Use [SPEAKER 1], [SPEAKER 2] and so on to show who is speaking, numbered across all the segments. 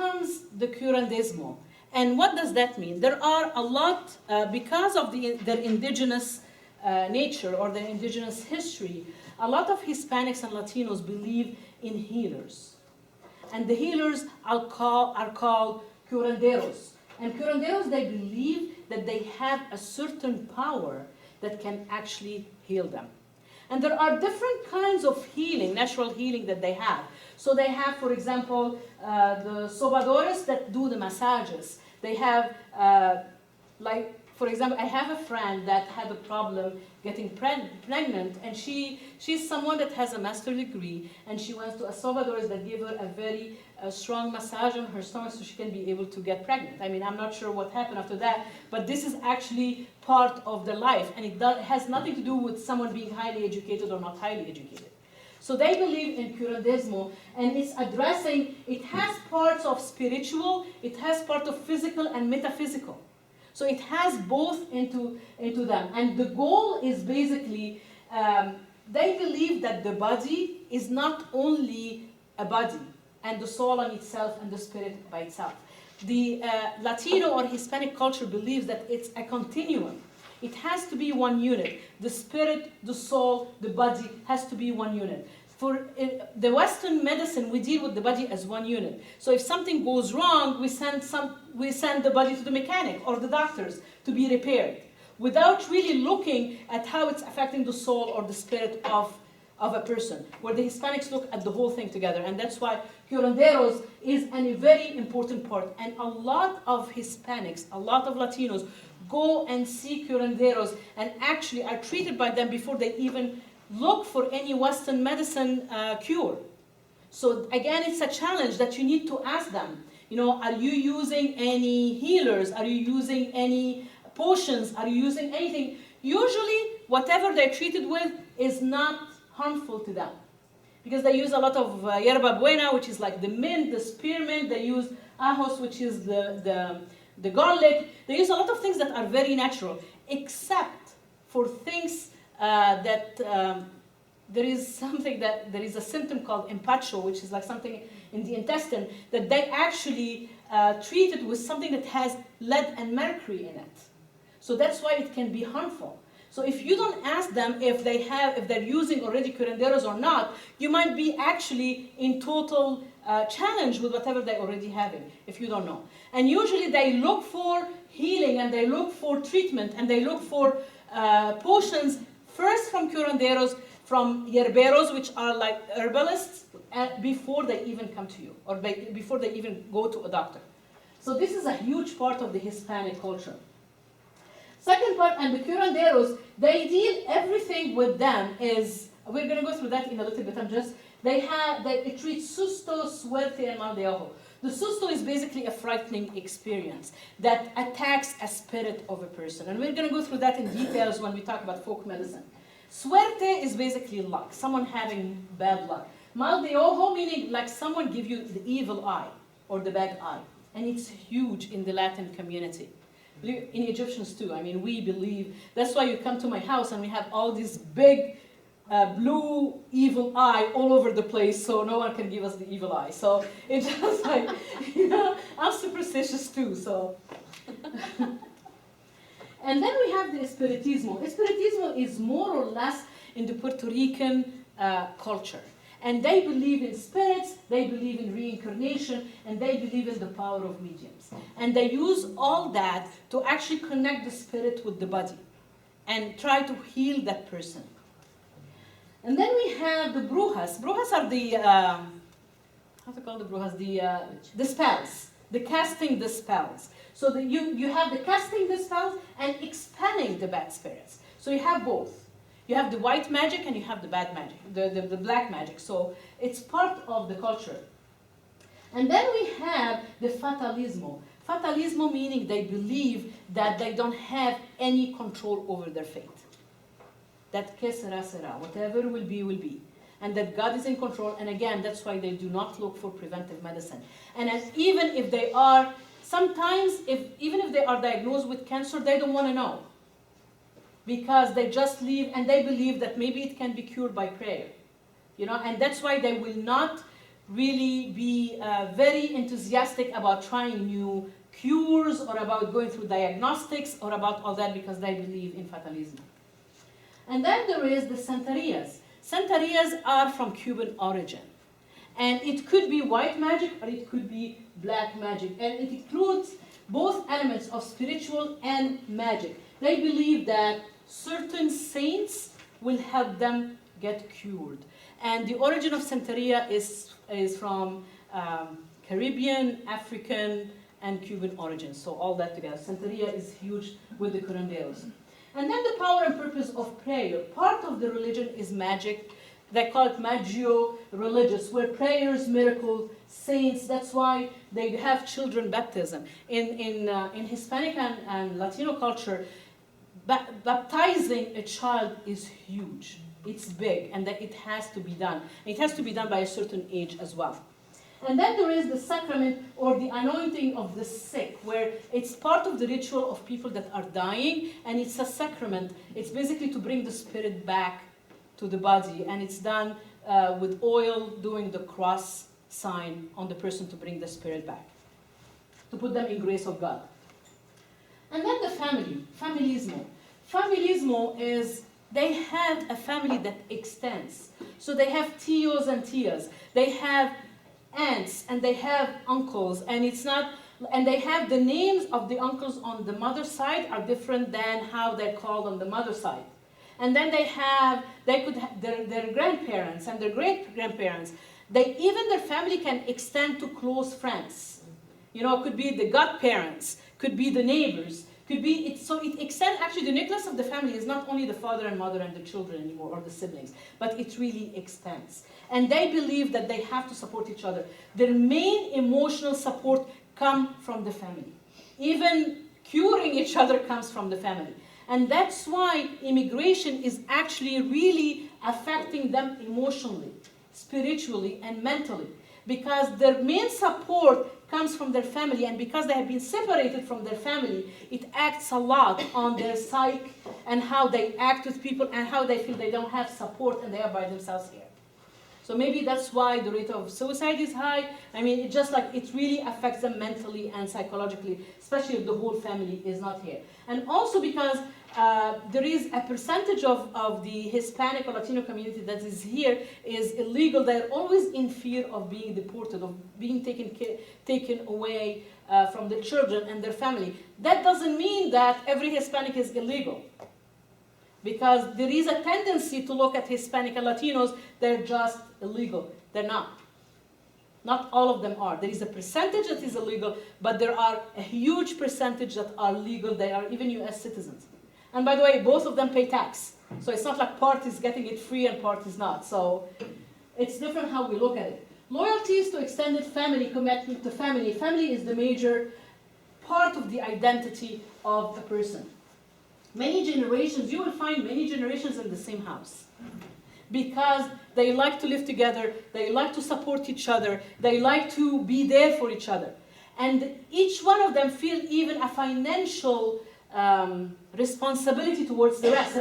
[SPEAKER 1] comes the Curandismo. And what does that mean? There are a lot, because of their indigenous nature or their indigenous history, a lot of Hispanics and Latinos believe in healers. And the healers are called Curanderos. And Curanderos, they believe that they have a certain power that can actually heal them. And there are different kinds of healing, natural healing that they have. So they have, for example, the sobadores that do the massages. They have, for example, I have a friend that had a problem getting pregnant, and she's someone that has a master's degree, and she went to a sobadores that give her a very strong massage on her stomach so she can be able to get pregnant. I mean, I'm not sure what happened after that, but this is actually part of their life, and it has nothing to do with someone being highly educated or not highly educated. So they believe in Curandismo, and it's addressing, it has parts of spiritual, it has part of physical and metaphysical. So it has both into them. And the goal is basically, they believe that the body is not only a body, and the soul on itself and the spirit by itself. The Latino or Hispanic culture believes that it's a continuum. It has to be one unit. The spirit, the soul, the body has to be one unit. For the Western medicine, we deal with the body as one unit. So if something goes wrong, we send the body to the mechanic or the doctors to be repaired, without really looking at how it's affecting the soul or the spirit of a person. Where the Hispanics look at the whole thing together, and that's why Curanderos is a very important part. And a lot of Hispanics, a lot of Latinos go and see Curanderos and actually are treated by them before they even look for any Western medicine cure. So again, it's a challenge that you need to ask them. You know, are you using any healers? Are you using any potions? Are you using anything? Usually, whatever they're treated with is not harmful to them, because they use a lot of yerba buena, which is like the mint, the spearmint. They use ajos, which is the garlic. They use a lot of things that are very natural, except for things that there is a symptom called empacho, which is like something in the intestine, that they actually treat it with something that has lead and mercury in it. So that's why it can be harmful. So if you don't ask them if they're using already curanderos or not, you might be actually in total challenge with whatever they're already having, if you don't know. And usually they look for healing, and they look for treatment, and they look for potions first from curanderos, from yerberos, which are like herbalists, before they even come to you, or before they even go to a doctor. So this is a huge part of the Hispanic culture. Second part, and the curanderos, they deal everything with them is, we're going to go through that in a little bit. It treats susto, suerte, and mal de ojo. The susto is basically a frightening experience that attacks a spirit of a person. And we're going to go through that in details when we talk about folk medicine. Suerte is basically luck, someone having bad luck. Mal de ojo meaning like someone give you the evil eye or the bad eye. And it's huge in the Latin community. In Egyptians too. I mean, we believe, that's why you come to my house and we have all these big blue evil eye all over the place, so no one can give us the evil eye. So it's just like, you know, I'm superstitious too, so. And then we have the Espiritismo. Espiritismo is more or less in the Puerto Rican culture. And they believe in spirits, they believe in reincarnation, and they believe in the power of mediums. And they use all that to actually connect the spirit with the body and try to heal that person. And then we have the brujas. Brujas are the, how to call the brujas? The spells, the casting the spells. So you have the casting the spells and expelling the bad spirits. So you have both. You have the white magic and you have the bad magic, the black magic. So it's part of the culture. And then we have the fatalismo. Fatalismo meaning they believe that they don't have any control over their fate. That que sera, sera. Whatever will be, will be. And that God is in control. And again, that's why they do not look for preventive medicine. And even if they are, sometimes, even if they are diagnosed with cancer, they don't want to know. Because they just leave and they believe that maybe it can be cured by prayer. You know, and that's why they will not really be very enthusiastic about trying new cures or about going through diagnostics or about all that because they believe in fatalism. And then there is the Santerias. Santerias are from Cuban origin. And it could be white magic or it could be black magic. And it includes both elements of spiritual and magic. They believe that certain saints will help them get cured. And the origin of Santeria is from Caribbean, African, and Cuban origins. So all that together. Santeria is huge with the Curanderos. And then the power and purpose of prayer. Part of the religion is magic. They call it magio-religious, where prayers, miracles, saints, that's why they have children baptism. In Hispanic and Latino culture, baptizing a child is huge. It's big, and that it has to be done. It has to be done by a certain age as well. And then there is the sacrament or the anointing of the sick, where it's part of the ritual of people that are dying, and it's a sacrament. It's basically to bring the spirit back to the body, and it's done with oil, doing the cross sign on the person to bring the spirit back, to put them in grace of God. And then the family, Familismo. Familismo is, they have a family that extends. So they have tios and tias. They have aunts and they have uncles, and it's not, and they have the names of the uncles on the mother's side are different than how they're called on the mother's side. And then they could have their grandparents and their great-grandparents. Even their family can extend to close friends. You know, it could be the godparents, could be the neighbors, could be, so it extends, actually the nucleus of the family is not only the father and mother and the children anymore, or the siblings, but it really extends. And they believe that they have to support each other. Their main emotional support comes from the family. Even curing each other comes from the family. And that's why immigration is actually really affecting them emotionally, spiritually, and mentally. Because their main support comes from their family, and because they have been separated from their family, it acts a lot on their psyche and how they act with people and how they feel they don't have support and they are by themselves here. So maybe that's why the rate of suicide is high. I mean, it just like, it really affects them mentally and psychologically, especially if the whole family is not here. And also because there is a percentage of the Hispanic or Latino community that is here is illegal. They're always in fear of being deported, of being taken away from the children and their family. That doesn't mean that every Hispanic is illegal, because there is a tendency to look at Hispanic and Latinos, they're just illegal. They're not. Not all of them are. There is a percentage that is illegal, but there are a huge percentage that are legal. They are even US citizens. And by the way, both of them pay tax. So it's not like part is getting it free and part is not. So it's different how we look at it. Loyalties to extended family, commitment to family. Family is the major part of the identity of a person. Many generations, you will find many generations in the same house. Because they like to live together, they like to support each other, they like to be there for each other. And each one of them feel even a financial responsibility towards the rest.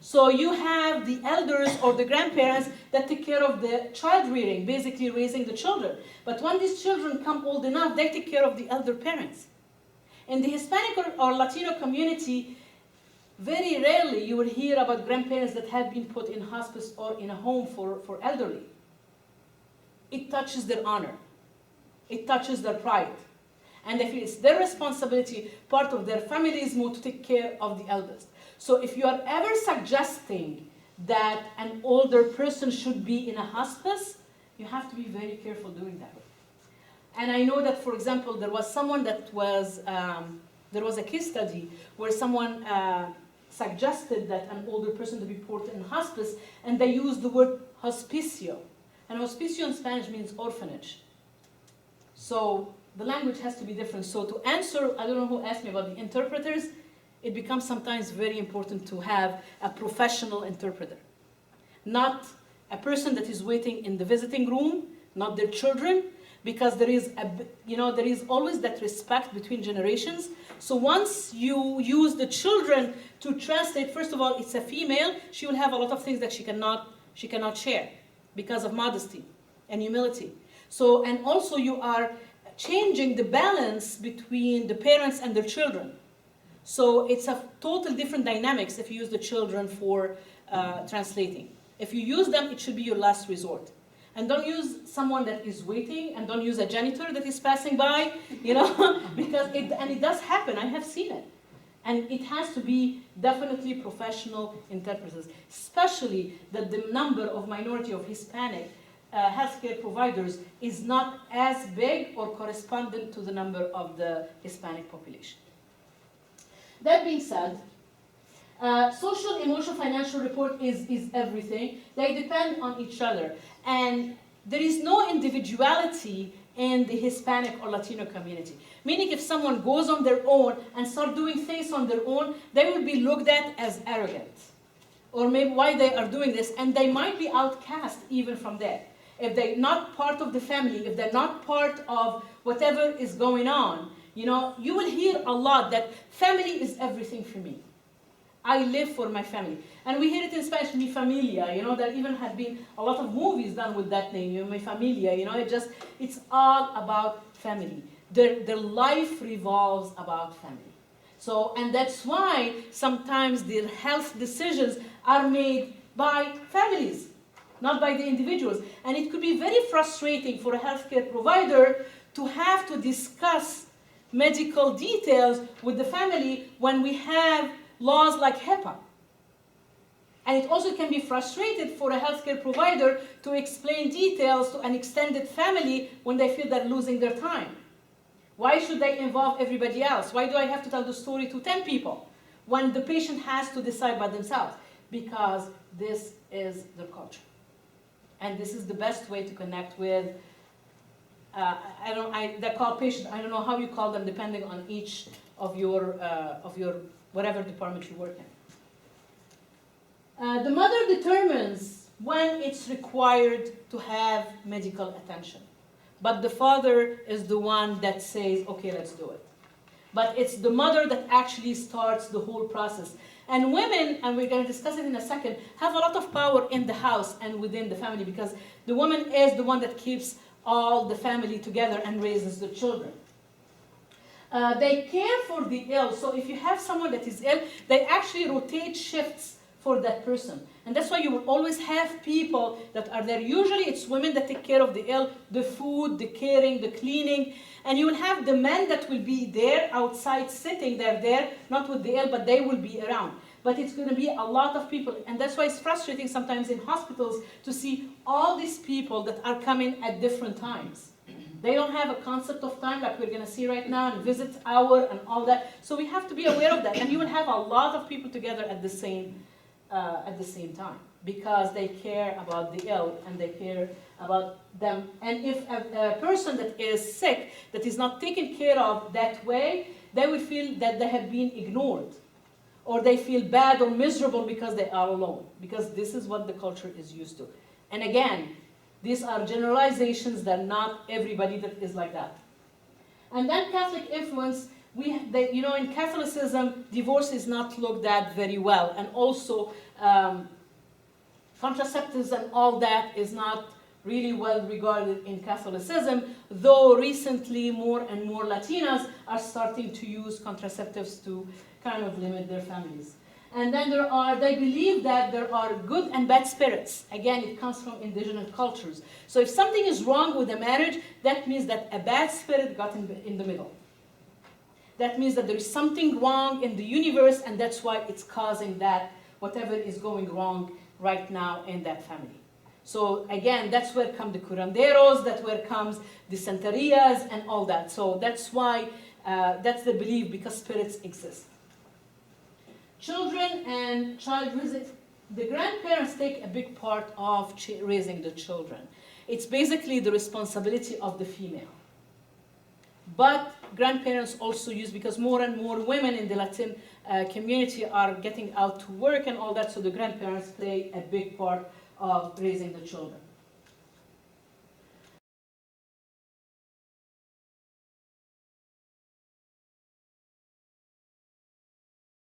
[SPEAKER 1] So you have the elders or the grandparents that take care of the child rearing, basically raising the children. But when these children come old enough, they take care of the elder parents. In the Hispanic or Latino community, very rarely you will hear about grandparents that have been put in hospice or in a home for elderly. It touches their honor. It touches their pride. And they feel it's their responsibility, part of their familismo, to take care of the eldest. So if you are ever suggesting that an older person should be in a hospice, you have to be very careful doing that. And I know that, for example, there was someone that was, there was a case study where someone suggested that an older person to be put in hospice, and they used the word hospicio. And hospicio in Spanish means orphanage. So the language has to be different. So to answer, I don't know who asked me about the interpreters, it becomes sometimes very important to have a professional interpreter. Not a person that is waiting in the visiting room, not their children, because there is there is always that respect between generations. So once you use the children to translate, first of all, it's a female, she will have a lot of things that she cannot share because of modesty. and humility. So, and also you are changing the balance between the parents and their children. So it's a total different dynamics if you use the children for translating. If you use them, it should be your last resort. And don't use someone that is waiting, and don't use a janitor that is passing by, you know, because it does happen. I have seen it. And it has to be definitely professional interpreters, especially that the number of minority of Hispanic healthcare providers is not as big or correspondent to the number of the Hispanic population. That being said, social, emotional, financial report is everything. They depend on each other. And there is no individuality in the Hispanic or Latino community. Meaning if someone goes on their own and start doing things on their own, they will be looked at as arrogant. Or maybe why they are doing this, and they might be outcast even from there. If they're not part of the family, if they're not part of whatever is going on, you know, you will hear a lot that family is everything for me. I live for my family. And we hear it in Spanish, mi familia, you know, there even have been a lot of movies done with that name, you know, mi familia, you know, it's all about family. Their life revolves about family. So, and that's why sometimes their health decisions are made by families, not by the individuals. And it could be very frustrating for a healthcare provider to have to discuss medical details with the family when we have laws like HIPAA. And it also can be frustrated for a healthcare provider to explain details to an extended family when they feel they're losing their time. Why should they involve everybody else? Why do I have to tell the story to 10 people when the patient has to decide by themselves? Because this is their culture. And this is the best way to connect with, they're called patients. I don't know how you call them depending on each of your whatever department you work in. The mother determines when it's required to have medical attention. But the father is the one that says, okay, let's do it. But it's the mother that actually starts the whole process. And women, and we're going to discuss it in a second, have a lot of power in the house and within the family because the woman is the one that keeps all the family together and raises the children. They care for the ill. So if you have someone that is ill, they actually rotate shifts for that person. And that's why you will always have people that are there. Usually it's women that take care of the ill, the food, the caring, the cleaning. And you will have the men that will be there outside sitting. They're there, not with the ill, but they will be around. But it's going to be a lot of people. And that's why it's frustrating sometimes in hospitals to see all these people that are coming at different times. They don't have a concept of time like we're going to see right now, and visit hour and all that. So we have to be aware of that. And you will have a lot of people together at the same time because they care about the ill and they care about them. And if a person that is sick, that is not taken care of that way, they will feel that they have been ignored. Or they feel bad or miserable because they are alone. Because this is what the culture is used to. And again, these are generalizations that not everybody that is like that. And then Catholic influence, you know, in Catholicism, divorce is not looked at very well. And also, contraceptives and all that is not really well regarded in Catholicism, though recently more and more Latinas are starting to use contraceptives to kind of limit their families. And then they believe that there are good and bad spirits. Again, it comes from indigenous cultures. So if something is wrong with a marriage, that means that a bad spirit got in the middle. That means that there is something wrong in the universe, and that's why it's causing that, whatever is going wrong right now in that family. So again, that's where come the Curanderos, that's where comes the Santerias and all that. So that's why, that's the belief, because spirits exist. Children and child raising, the grandparents take a big part of raising the children. It's basically the responsibility of the female. But grandparents also use, because more and more women in the Latin community are getting out to work and all that, so the grandparents play a big part of raising the children.